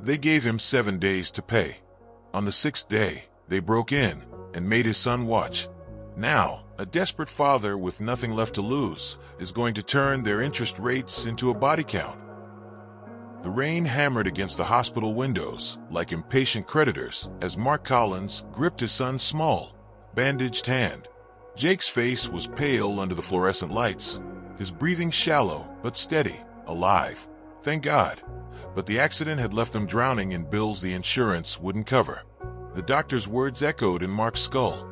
They gave him 7 days to pay. On the 6th day, they broke in and made his son watch. Now, a desperate father with nothing left to lose is going to turn their interest rates into a body count. The rain hammered against the hospital windows like impatient creditors as Mark Collins gripped his son's small, bandaged hand. Jake's face was pale under the fluorescent lights, his breathing shallow but steady, alive. Thank God. But the accident had left them drowning in bills the insurance wouldn't cover. The doctor's words echoed in Mark's skull.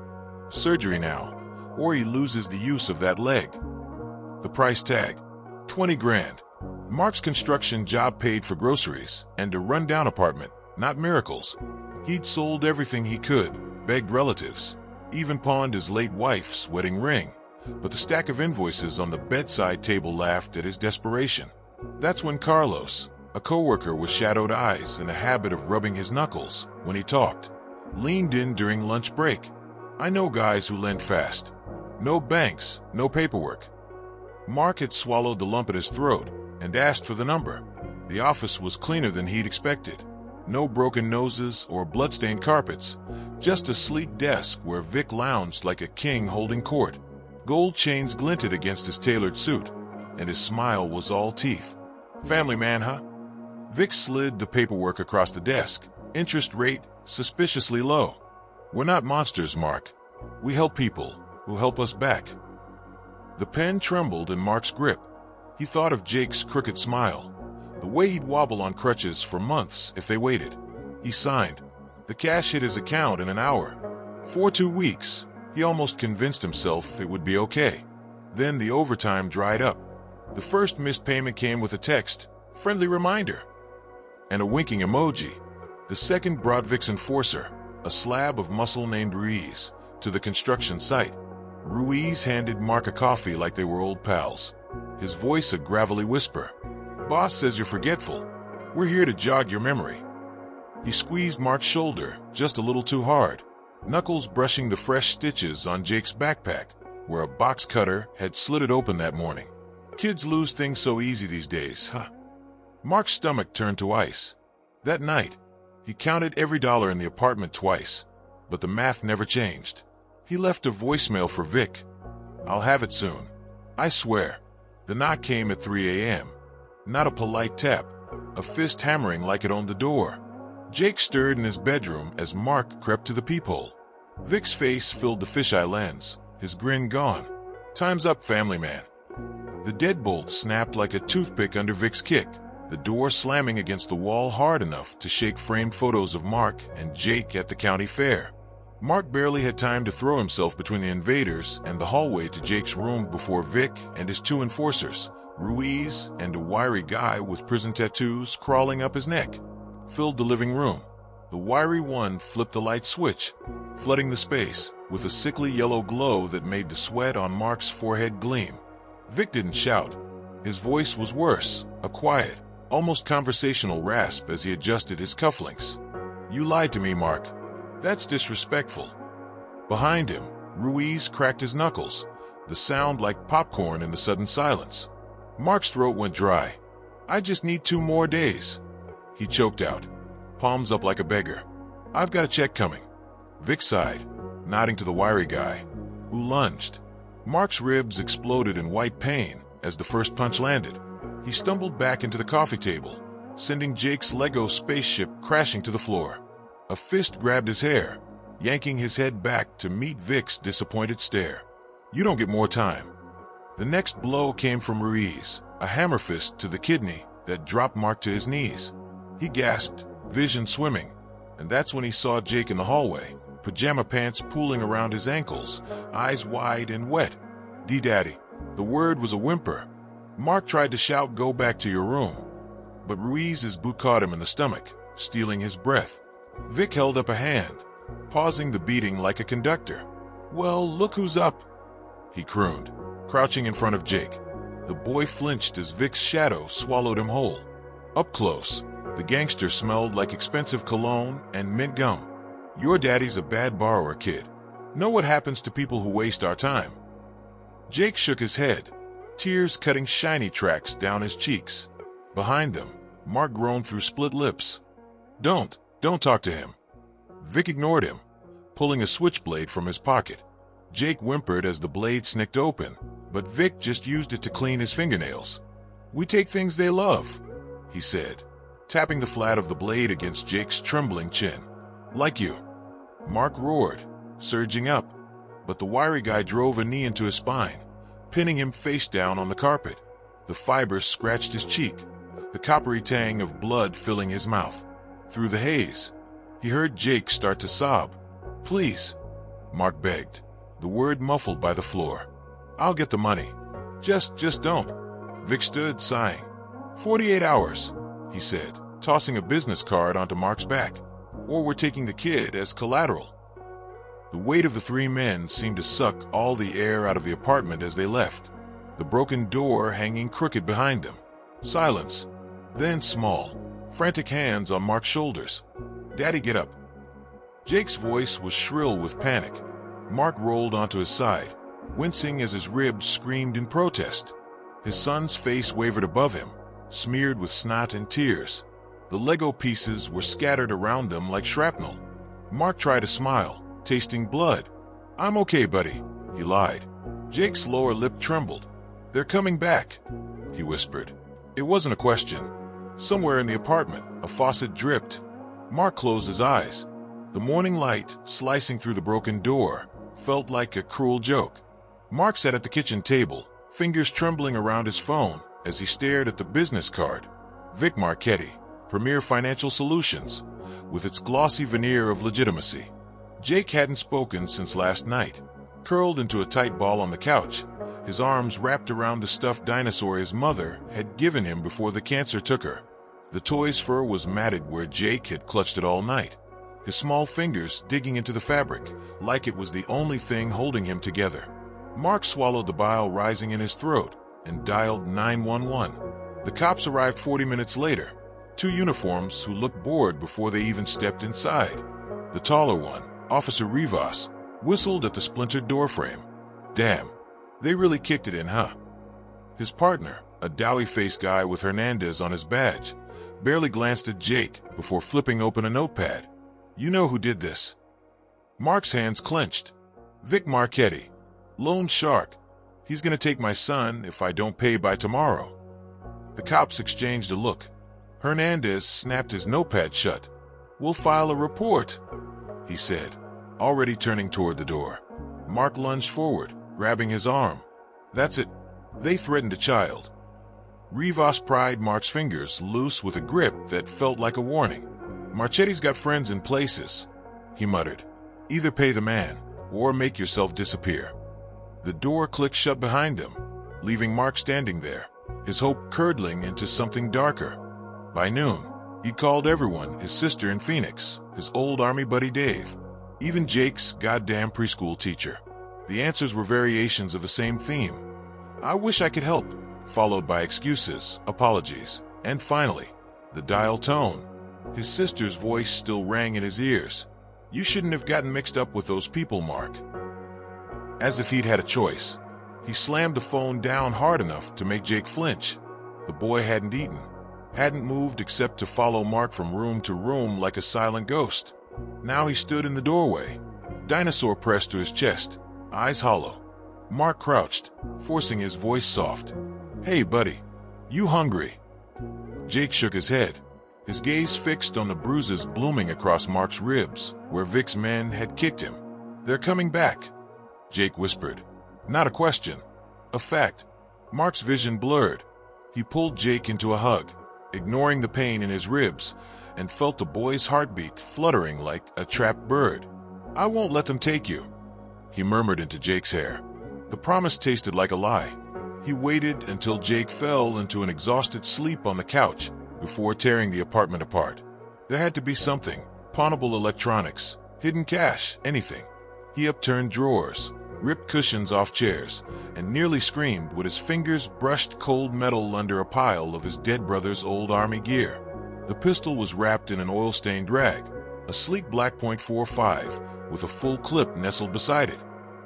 Surgery now, or he loses the use of that leg. The price tag, 20 grand. Mark's construction job paid for groceries and a rundown apartment, not miracles. He'd sold everything he could, begged relatives, even pawned his late wife's wedding ring. But the stack of invoices on the bedside table laughed at his desperation. That's when Carlos, a coworker with shadowed eyes and a habit of rubbing his knuckles when he talked, leaned in during lunch break. I know guys who lend fast. No banks, no paperwork. Mark had swallowed the lump at his throat and asked for the number. The office was cleaner than he'd expected. No broken noses or bloodstained carpets, just a sleek desk where Wick lounged like a king holding court. Gold chains glinted against his tailored suit, and his smile was all teeth. Family man, huh? Wick slid the paperwork across the desk. Interest rate suspiciously low. We're not monsters, Mark. We help people who help us back. The pen trembled in Mark's grip. He thought of Jake's crooked smile, the way he'd wobble on crutches for months if they waited. He signed. The cash hit his account in an hour. For 2 weeks, he almost convinced himself it would be okay. Then the overtime dried up. The first missed payment came with a text, friendly reminder, and a winking emoji. The second brought Wick's enforcer, a slab of muscle named Ruiz, to the construction site. Ruiz handed Mark a coffee like they were old pals, his voice a gravelly whisper. Boss says you're forgetful. We're here to jog your memory. He squeezed Mark's shoulder just a little too hard, knuckles brushing the fresh stitches on Jake's backpack, where a box cutter had slit it open that morning. Kids lose things so easy these days, huh? Mark's stomach turned to ice. That night, he counted every dollar in the apartment twice, but the math never changed. He left a voicemail for Wick. I'll have it soon. I swear. The knock came at 3 a.m. Not a polite tap, a fist hammering like it owned the door. Jake stirred in his bedroom as Mark crept to the peephole. Wick's face filled the fisheye lens, his grin gone. Time's up, family man. The deadbolt snapped like a toothpick under Wick's kick, the door slamming against the wall hard enough to shake framed photos of Mark and Jake at the county fair. Mark barely had time to throw himself between the invaders and the hallway to Jake's room before Wick and his 2 enforcers, Ruiz and a wiry guy with prison tattoos crawling up his neck, filled the living room. The wiry one flipped the light switch, flooding the space with a sickly yellow glow that made the sweat on Mark's forehead gleam. Wick didn't shout. His voice was worse, a quiet, almost conversational rasp as he adjusted his cufflinks. You lied to me, Mark. That's disrespectful. Behind him, Ruiz cracked his knuckles, the sound like popcorn in the sudden silence. Mark's throat went dry. I just need 2 more days. He choked out, palms up like a beggar. I've got a check coming. Wick sighed, nodding to the wiry guy, who lunged. Mark's ribs exploded in white pain as the first punch landed. He stumbled back into the coffee table, sending Jake's Lego spaceship crashing to the floor. A fist grabbed his hair, yanking his head back to meet Wick's disappointed stare. You don't get more time. The next blow came from Ruiz, a hammer fist to the kidney that dropped Mark to his knees. He gasped, vision swimming, and that's when he saw Jake in the hallway, pajama pants pooling around his ankles, eyes wide and wet. D-Daddy. The word was a whimper. Mark tried to shout, go back to your room, but Ruiz's boot caught him in the stomach, stealing his breath. Wick held up a hand, pausing the beating like a conductor. Well, look who's up, he crooned, crouching in front of Jake. The boy flinched as Wick's shadow swallowed him whole. Up close, the gangster smelled like expensive cologne and mint gum. Your daddy's a bad borrower, kid. Know what happens to people who waste our time. Jake shook his head, tears cutting shiny tracks down his cheeks. Behind them, Mark groaned through split lips. Don't talk to him." Vic ignored him, pulling a switchblade from his pocket. Jake whimpered as the blade snicked open, but Vic just used it to clean his fingernails. "We take things they love," he said, tapping the flat of the blade against Jake's trembling chin. "Like you." Mark roared, surging up, but the wiry guy drove a knee into his spine, pinning him face down on the carpet. The fibers scratched his cheek, the coppery tang of blood filling his mouth. Through the haze, he heard Jake start to sob. "Please," Mark begged, the word muffled by the floor. "I'll get the money. Just don't." Vic stood, sighing. 48 hours, he said, tossing a business card onto Mark's back. "Or we're taking the kid as collateral." The weight of the three men seemed to suck all the air out of the apartment as they left, the broken door hanging crooked behind them. Silence. Then small, frantic hands on Mark's shoulders. "Daddy, get up." Jake's voice was shrill with panic. Mark rolled onto his side, wincing as his ribs screamed in protest. His son's face wavered above him, smeared with snot and tears. The Lego pieces were scattered around them like shrapnel. Mark tried to smile, tasting blood. "I'm okay, buddy," he lied. Jake's lower lip trembled. "They're coming back," he whispered. It wasn't a question. Somewhere in the apartment, a faucet dripped. Mark closed his eyes. The morning light, slicing through the broken door, felt like a cruel joke. Mark sat at the kitchen table, fingers trembling around his phone as he stared at the business card. Vic Marchetti, Premier Financial Solutions, with its glossy veneer of legitimacy. Jake hadn't spoken since last night. Curled into a tight ball on the couch, his arms wrapped around the stuffed dinosaur his mother had given him before the cancer took her. The toy's fur was matted where Jake had clutched it all night, his small fingers digging into the fabric, like it was the only thing holding him together. Mark swallowed the bile rising in his throat and dialed 911. The cops arrived 40 minutes later, two uniforms who looked bored before they even stepped inside. The taller one, Officer Rivas, whistled at the splintered doorframe. "Damn, they really kicked it in, huh?" His partner, a doughy-faced guy with Hernandez on his badge, barely glanced at Jake before flipping open a notepad. "You know who did this." Mark's hands clenched. "Vic Marchetti, loan shark. He's gonna take my son if I don't pay by tomorrow." The cops exchanged a look. Hernandez snapped his notepad shut. "We'll file a report," he said, already turning toward the door. Mark lunged forward, grabbing his arm. "That's it. They threatened a child." Rivas pried Mark's fingers loose with a grip that felt like a warning. "Marchetti's got friends in places," he muttered. "Either pay the man, or make yourself disappear." The door clicked shut behind him, leaving Mark standing there, his hope curdling into something darker. By noon, he'd called everyone, his sister in Phoenix, his old army buddy Dave, even Jake's goddamn preschool teacher. The answers were variations of the same theme. "I wish I could help," followed by excuses, apologies, and finally, the dial tone. His sister's voice still rang in his ears. "You shouldn't have gotten mixed up with those people, Mark." As if he'd had a choice, he slammed the phone down hard enough to make Jake flinch. The boy hadn't eaten, hadn't moved except to follow Mark from room to room like a silent ghost. Now he stood in the doorway, dinosaur pressed to his chest, eyes hollow. Mark crouched, forcing his voice soft. "Hey, buddy, you hungry?" Jake shook his head, his gaze fixed on the bruises blooming across Mark's ribs, where Vic's men had kicked him. "They're coming back," Jake whispered. Not a question, a fact. Mark's vision blurred. He pulled Jake into a hug, ignoring the pain in his ribs, and felt the boy's heartbeat fluttering like a trapped bird. "I won't let them take you," he murmured into Jake's hair. The promise tasted like a lie. He waited until Jake fell into an exhausted sleep on the couch before tearing the apartment apart. There had to be something, pawnable electronics, hidden cash, anything. He upturned drawers, ripped cushions off chairs, and nearly screamed when his fingers brushed cold metal under a pile of his dead brother's old army gear. The pistol was wrapped in an oil-stained rag, a sleek black .45 with a full clip nestled beside it.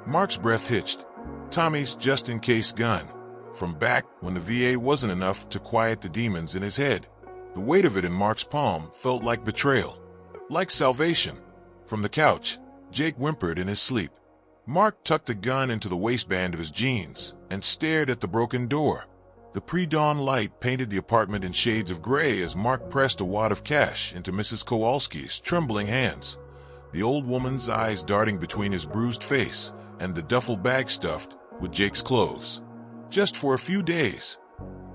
Mark's breath hitched. Tommy's just-in-case gun, from back when the VA wasn't enough to quiet the demons in his head. The weight of it in Mark's palm felt like betrayal, like salvation. From the couch, Jake whimpered in his sleep. Mark tucked the gun into the waistband of his jeans and stared at the broken door. The pre-dawn light painted the apartment in shades of gray as Mark pressed a wad of cash into Mrs. Kowalski's trembling hands, the old woman's eyes darting between his bruised face and the duffel bag stuffed with Jake's clothes. "Just for a few days,"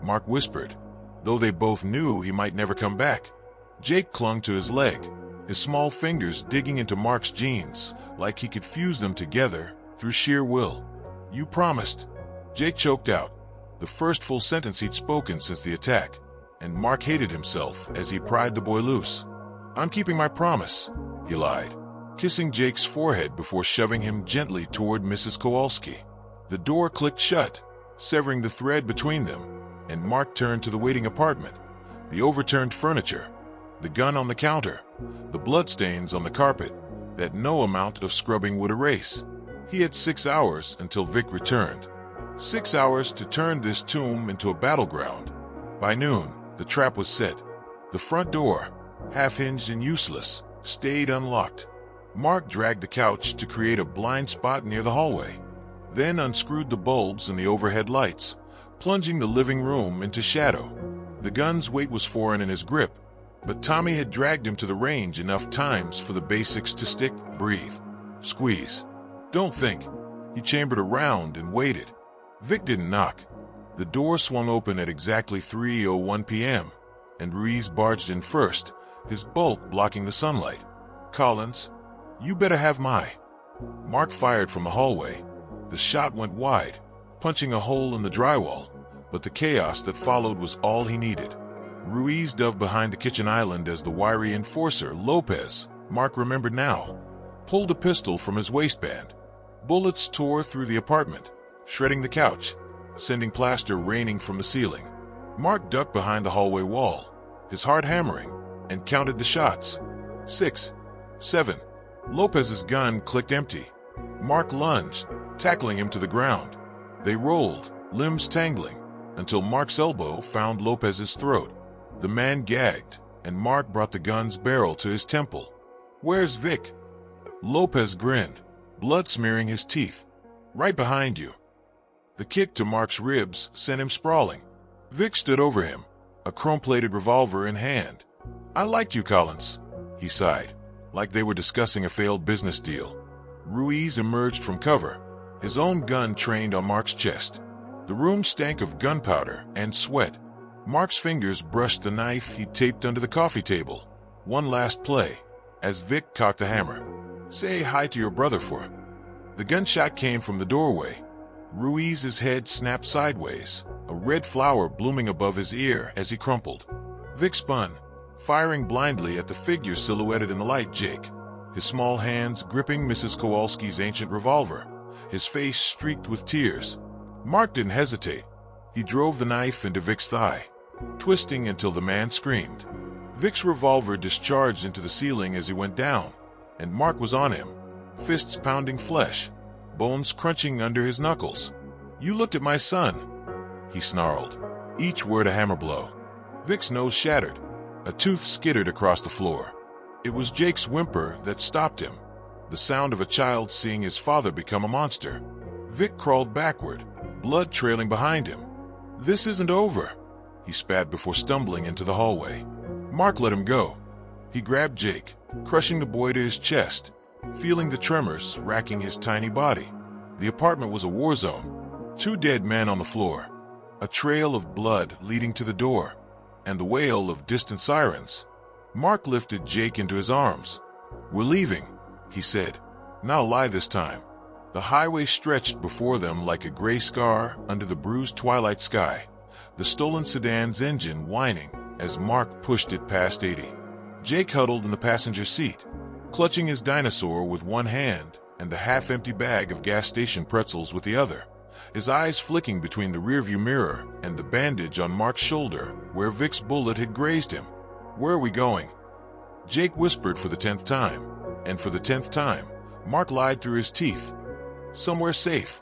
Mark whispered, though they both knew he might never come back. Jake clung to his leg, his small fingers digging into Mark's jeans like he could fuse them together through sheer will. "You promised," Jake choked out, the first full sentence he'd spoken since the attack, and Mark hated himself as he pried the boy loose. "I'm keeping my promise," he lied, kissing Jake's forehead before shoving him gently toward Mrs. Kowalski. The door clicked shut, severing the thread between them, and Mark turned to the waiting apartment, the overturned furniture, the gun on the counter, the bloodstains on the carpet that no amount of scrubbing would erase. He had 6 hours until Wick returned. 6 hours to turn this tomb into a battleground. By noon, the trap was set. The front door, half-hinged and useless, stayed unlocked. Mark dragged the couch to create a blind spot near the hallway, then unscrewed the bulbs in the overhead lights, plunging the living room into shadow. The gun's weight was foreign in his grip, but Tommy had dragged him to the range enough times for the basics to stick. Breathe. Squeeze. Don't think. He chambered around and waited. Wick didn't knock. The door swung open at exactly 3:01 p.m., and Ruiz barged in first, his bulk blocking the sunlight. "Collins, you better have my..." Mark fired from the hallway. The shot went wide, punching a hole in the drywall, but the chaos that followed was all he needed. Ruiz dove behind the kitchen island as the wiry enforcer, Lopez, Mark remembered now, pulled a pistol from his waistband. Bullets tore through the apartment, shredding the couch, sending plaster raining from the ceiling. Mark ducked behind the hallway wall, his heart hammering, and counted the shots. 6, 7. Lopez's gun clicked empty. Mark lunged, tackling him to the ground. They rolled, limbs tangling, until Mark's elbow found Lopez's throat. The man gagged, and Mark brought the gun's barrel to his temple. "Where's Wick?" Lopez grinned, blood smearing his teeth. "Right behind you." The kick to Mark's ribs sent him sprawling. Wick stood over him, a chrome-plated revolver in hand. "I like you, Collins," he sighed, like they were discussing a failed business deal. Ruiz emerged from cover, his own gun trained on Mark's chest. The room stank of gunpowder and sweat. Mark's fingers brushed the knife he taped under the coffee table. One last play, as Wick cocked the hammer. "Say hi to your brother for..." The gunshot came from the doorway. Ruiz's head snapped sideways, a red flower blooming above his ear as he crumpled. Wick spun, firing blindly at the figure silhouetted in the light. Jake, his small hands gripping Mrs. Kowalski's ancient revolver, his face streaked with tears. Mark didn't hesitate. He drove the knife into Wick's thigh, twisting until the man screamed. Wick's revolver discharged into the ceiling as he went down, and Mark was on him, fists pounding flesh, bones crunching under his knuckles. "You looked at my son," he snarled, each word a hammer blow. Wick's nose shattered. A tooth skittered across the floor. It was Jake's whimper that stopped him, the sound of a child seeing his father become a monster. Wick crawled backward, blood trailing behind him. "This isn't over," he spat before stumbling into the hallway. Mark let him go. He grabbed Jake, crushing the boy to his chest, feeling the tremors racking his tiny body. The apartment was a war zone. 2 dead men on the floor, a trail of blood leading to the door, and the wail of distant sirens. Mark lifted Jake into his arms. "We're leaving," he said. "Now lie this time." The highway stretched before them like a gray scar under the bruised twilight sky, the stolen sedan's engine whining as Mark pushed it past 80. Jake huddled in the passenger seat, clutching his dinosaur with one hand and the half-empty bag of gas station pretzels with the other, his eyes flicking between the rearview mirror and the bandage on Mark's shoulder where Wick's bullet had grazed him. "Where are we going?" Jake whispered for the 10th time, and for the 10th time, Mark lied through his teeth. "Somewhere safe."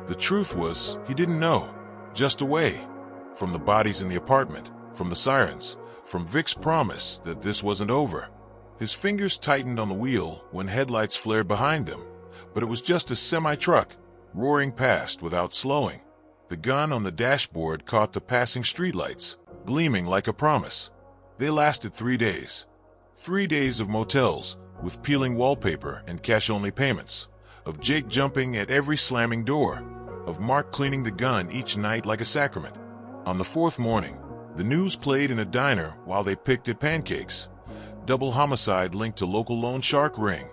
The truth was, he didn't know. Just away. From the bodies in the apartment, from the sirens, from Vic's promise that this wasn't over. His fingers tightened on the wheel when headlights flared behind them, but it was just a semi-truck, roaring past without slowing. The gun on the dashboard caught the passing streetlights, gleaming like a promise. They lasted 3 days. 3 days of motels, with peeling wallpaper and cash-only payments, of Jake jumping at every slamming door, of Mark cleaning the gun each night like a sacrament. On the 4th morning, the news played in a diner while they picked at pancakes. Double homicide linked to local loan shark ring.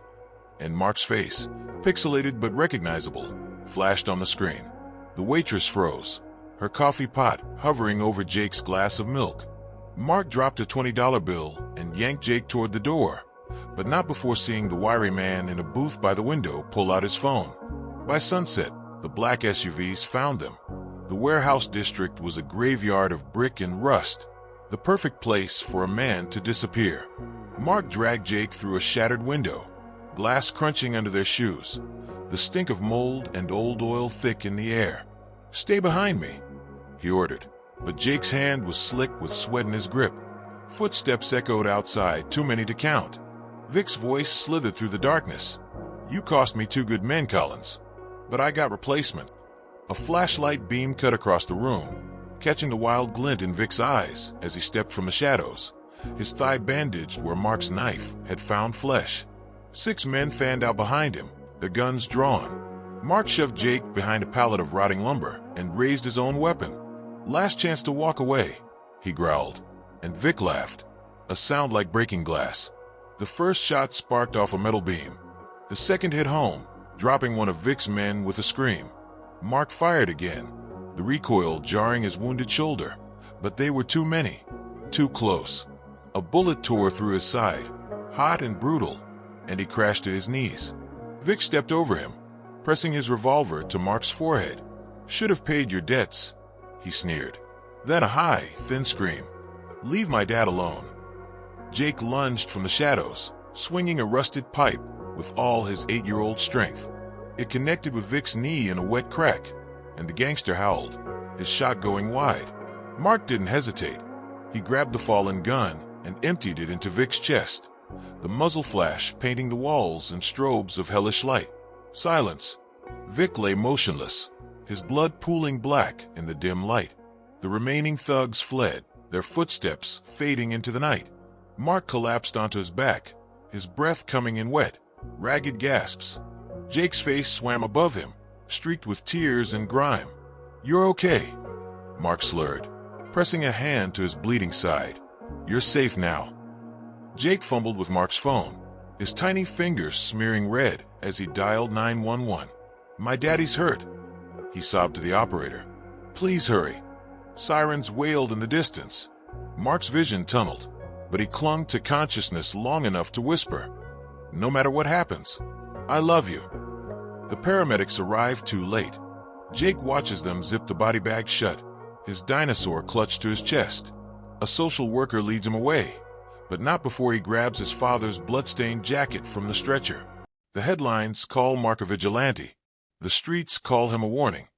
And Mark's face, pixelated but recognizable, flashed on the screen. The waitress froze, her coffee pot hovering over Jake's glass of milk. Mark dropped a $20 bill and yanked Jake toward the door, but not before seeing the wiry man in a booth by the window pull out his phone. By sunset, the black SUVs found them. The warehouse district was a graveyard of brick and rust, the perfect place for a man to disappear. Mark dragged Jake through a shattered window, glass crunching under their shoes, the stink of mold and old oil thick in the air. "Stay behind me," he ordered, but Jake's hand was slick with sweat in his grip. Footsteps echoed outside, too many to count. Vic's voice slithered through the darkness. "You cost me 2 good men, Collins, but I got replacement." A flashlight beam cut across the room, catching the wild glint in Vic's eyes as he stepped from the shadows, his thigh bandaged where Mark's knife had found flesh. 6 men fanned out behind him, their guns drawn. Mark shoved Jake behind a pallet of rotting lumber and raised his own weapon. "Last chance to walk away," he growled, and Vic laughed, a sound like breaking glass. The first shot sparked off a metal beam. The second hit home, dropping one of Vic's men with a scream. Mark fired again, the recoil jarring his wounded shoulder, but they were too many, too close. A bullet tore through his side, hot and brutal, and he crashed to his knees. Vic stepped over him, pressing his revolver to Mark's forehead. "Should have paid your debts," he sneered. Then a high, thin scream. "Leave my dad alone." Jake lunged from the shadows, swinging a rusted pipe with all his 8-year-old strength. It connected with Vic's knee in a wet crack, and the gangster howled, his shot going wide. Mark didn't hesitate. He grabbed the fallen gun and emptied it into Vic's chest, the muzzle flash painting the walls in strobes of hellish light. Silence. Vic lay motionless, his blood pooling black in the dim light. The remaining thugs fled, their footsteps fading into the night. Mark collapsed onto his back, his breath coming in wet, ragged gasps. Jake's face swam above him, streaked with tears and grime. "You're okay," Mark slurred, pressing a hand to his bleeding side. "You're safe now." Jake fumbled with Mark's phone, his tiny fingers smearing red as he dialed 911. "My daddy's hurt," he sobbed to the operator. "Please hurry." Sirens wailed in the distance. Mark's vision tunneled, but he clung to consciousness long enough to whisper, "No matter what happens, I love you." The paramedics arrived too late. Jake watches them zip the body bag shut, his dinosaur clutched to his chest. A social worker leads him away, but not before he grabs his father's bloodstained jacket from the stretcher. The headlines call Mark a vigilante. The streets call him a warning.